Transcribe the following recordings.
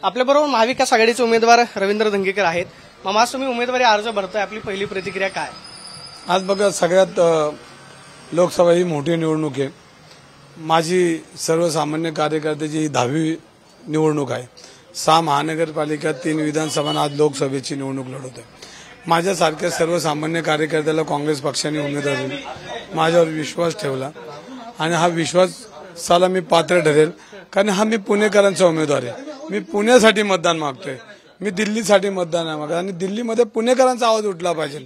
आपल्याबरोबर महाविकास आघाडीचे उमेदवार रवींद्र धंगेकर आहेत. मामा, आज तुम्ही उमेदवारी अर्ज भरताय, आपली पहिली प्रतिक्रिया काय? आज बघा, सगळ्यात लोकसभा ही मोठी निवडणूक आहे. माझी सर्वसामान्य कार्यकर्त्याची ही 10वी निवडणूक आहे. 6 महानगरपालिका, 3 विधानसभा, आज लोकसभेची निवडणूक लढवत आहे. माझ्यासारख्या सर्वसामान्य कार्यकर्त्याला काँग्रेस पक्षाने उमेदवार दिली, माझ्यावर विश्वास ठेवला आणि हा विश्वासाला मी पात्र ठरेल. कारण हा मी पुणेकरांचा उमेदवार आहे. मी पुण्यासाठी मतदान मागतोय, मी दिल्लीसाठी मतदान नाही मागत. आणि दिल्लीमध्ये पुणेकरांचा आवाज उठला पाहिजे.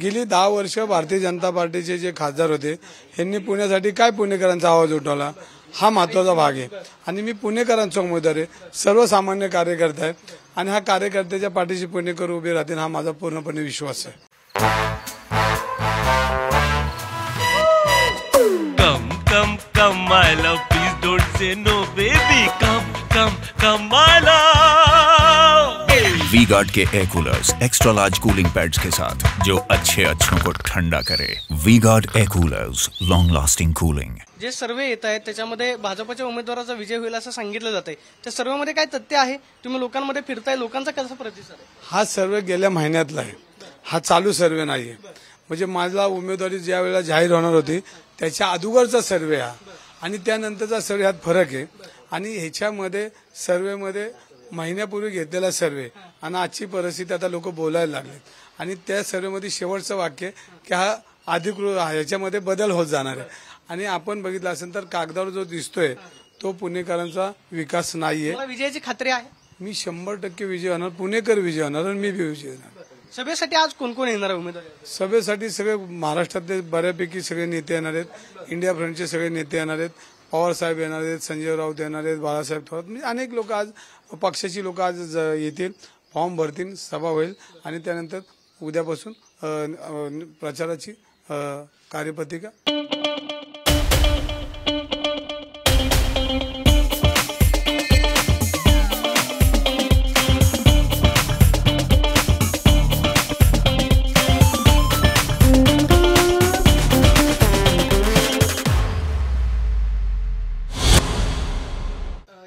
गेली 10 वर्ष भारतीय जनता पार्टीचे जे खासदार होते यांनी पुण्यासाठी काय पुणेकरांचा आवाज उठवला, हा महत्वाचा भाग आहे. आणि मी पुणेकरांचा उमेदवार आहे, सर्वसामान्य कार्यकर्ता आहे आणि हा कार्यकर्त्याच्या पाठीशी पुणेकर उभे राहतील, हा माझा पूर्णपणे विश्वास आहे. Come my love, please don't say no baby, come my love. V-Guard के air coolers extra large cooling pads के साथ जो अच्छों को ठंडा करे. V-Guard air coolers, long lasting cooling. जे सर्वे येत आहेत त्याच्यामध्ये भाजपच्या उमेदवाराचा विजय होईल असं सांगितलं जातंय. त्या सर्वेमध्ये काय तथ्य आहे? तुम्ही लोकांमध्ये फिरताय, लोकांचा कसा प्रतिसाद आहे? हा सर्वे गेल्या महिन्यातला आहे, हा चालू सर्वे नाहीये. म्हणजे माझा उमेदवारी ज्या वेळेला जाहीर होणार होती त्याच्या अगोदरचा सर्वे हा आणि त्यानंतरचा सर्वे ह्यात फरक आहे. आणि ह्याच्यामध्ये सर्वेमध्ये महिन्यापूर्वी घेतलेला सर्वे आणि आजची परिस्थिती आता लोक बोलायला लागले. आणि त्या सर्वेमध्ये शेवटचं वाक्य की हा अधिकृत ह्याच्यामध्ये बदल होत जाणार आहे. आणि आपण बघितलं असेल तर कागदावर जो दिसतोय तो पुणेकरांचा विकास नाहीये. विजयाची खात्री आहे? मी 100% विजय होणार, पुणेकर विजय होणार आणि मी विजय होणार. सभेसाठी आज कोण कोण येणार आहे उमेदवार? सभेसाठी सगळे महाराष्ट्रातले बऱ्यापैकी सगळे नेते येणार आहेत. इंडिया फ्रंटचे सगळे नेते येणार आहेत. पवार साहेब येणार आहेत, संजय राऊत येणार आहेत, बाळासाहेब थोरात, म्हणजे अनेक लोक आज पक्षाची लोक आज येतील, फॉर्म भरतील, सभा होईल आणि त्यानंतर उद्यापासून प्रचाराची कार्यपत्रिका.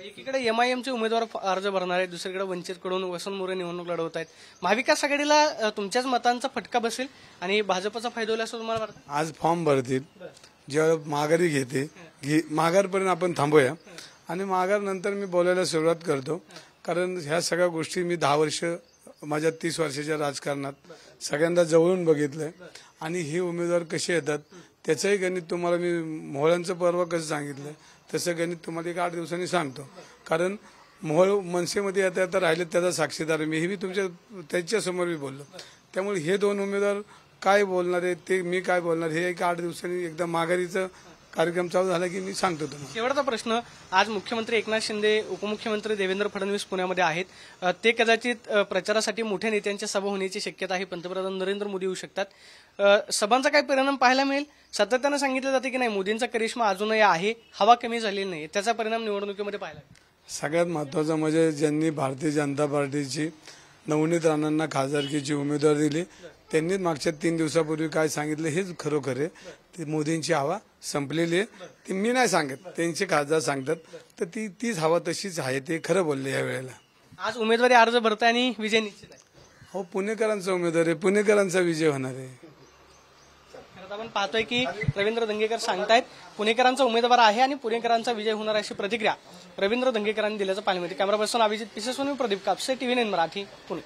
एकीकडे MIMचे उमेदवार अर्ज भरणार आहेत, दुसरीकडे वंचितकडून वसंत मोरे निवडणूक लढवत आहेत. महाविकास आघाडीला तुमच्याच मतांचा फटका बसेल आणि भाजपचा फायदा होईल असं तुम्हाला वाटतं? आज फॉर्म भरतील, जेव्हा माघारी घेते माघारपर्यंत आपण थांबूया आणि माघार नंतर मी बोलायला सुरुवात करतो. कारण ह्या सगळ्या गोष्टी मी 10 वर्ष माझ्या 30 वर्षाच्या राजकारणात सगळ्यांना जवळून बघितलंय. आणि हे उमेदवार कसे येतात त्याचंही गणित तुम्हाला मी मोहळांचं पर्व कसं सांगितलं तसं गणित तुम्हाला एक 8 दिवसांनी सांगतो. कारण मोहोळ मनसेमध्ये येता येता राहिले त्याचा साक्षीदार मी, हे मी त्यांच्यासमोर मी बोललो. त्यामुळे हे 2 उमेदवार काय बोलणार आहे ते मी काय बोलणार हे एक 8 दिवसांनी एकदा माघारीचा कार्यक्रम चालू झाला की मी सांगतो तुम्हाला. शेवटचा प्रश्न, आज मुख्यमंत्री एकनाथ शिंदे, उपमुख्यमंत्री देवेंद्र फडणवीस पुण्यामध्ये आहेत. ते कदाचित प्रचारासाठी मोठ्या नेत्यांच्या सभा होण्याची शक्यता आहे. पंतप्रधान नरेंद्र मोदी येऊ शकतात. सभांचा काय परिणाम पाहायला मिळेल? सातत्यानं सांगितलं जाते की नाही मोदींचा करिश्मा अजूनही आहे, हवा कमी झालेली नाही, त्याचा परिणाम निवडणुकीमध्ये पाहायला मिळेल. सगळ्यात महत्वाचं म्हणजे ज्यांनी भारतीय जनता पार्टीची नवनीत राणांना खासदारकीची उमेदवारी दिली त्यांनी मागच्या 3 दिवसापूर्वी काय सांगितलं हेच खरोखर आहे. ती मोदींची हवा संपलेली आहे. ती मी नाही सांगत, त्यांचे खासदार सांगतात. तर तीच हवा तशीच आहे, ते खरं बोलले या वेळेला. आज उमेदवारी अर्ज भरताय आणि विजय निश्चित आहे. हो, पुणेकरांचा उमेदवार आहे, पुणेकरांचा विजय होणार आहे. आपण पाहतोय की रवींद्र धंगेकर सांगतायत पुणेकरांचा उमेदवार आहे आणि पुणेकरांचा विजय होणार अशी प्रतिक्रिया रवींद्र धंगेकरांनी दिल्याचं पाहायला मिळते. Camera person Abhijit Pisesoni, Pradeep Kapse, TV9 Marathi, Pune.